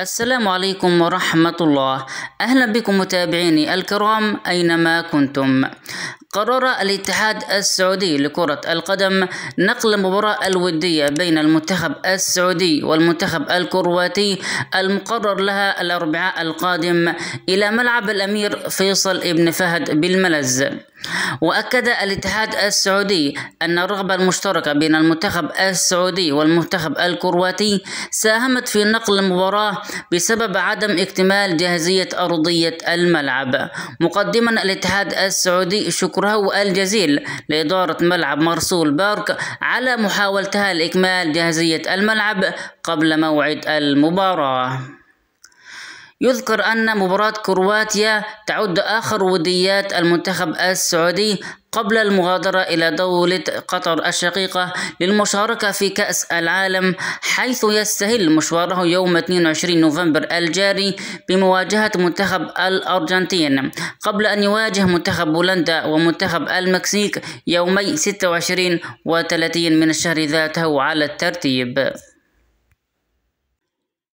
السلام عليكم ورحمة الله. أهلا بكم متابعيني الكرام أينما كنتم. قرر الاتحاد السعودي لكرة القدم نقل المباراة الودية بين المنتخب السعودي والمنتخب الكرواتي المقرر لها الأربعاء القادم إلى ملعب الأمير فيصل ابن فهد بالملز. وأكد الاتحاد السعودي أن الرغبة المشتركة بين المنتخب السعودي والمنتخب الكرواتي ساهمت في نقل المباراة بسبب عدم اكتمال جاهزية أرضية الملعب، مقدما الاتحاد السعودي شكره الجزيل لإدارة ملعب مرسول بارك على محاولتها لإكمال جاهزية الملعب قبل موعد المباراة. يذكر أن مباراة كرواتيا تعد آخر وديات المنتخب السعودي قبل المغادرة إلى دولة قطر الشقيقة للمشاركة في كأس العالم، حيث يستهل مشواره يوم 22 نوفمبر الجاري بمواجهة منتخب الأرجنتين، قبل أن يواجه منتخب بولندا ومنتخب المكسيك يومي 26 و30 من الشهر ذاته على الترتيب.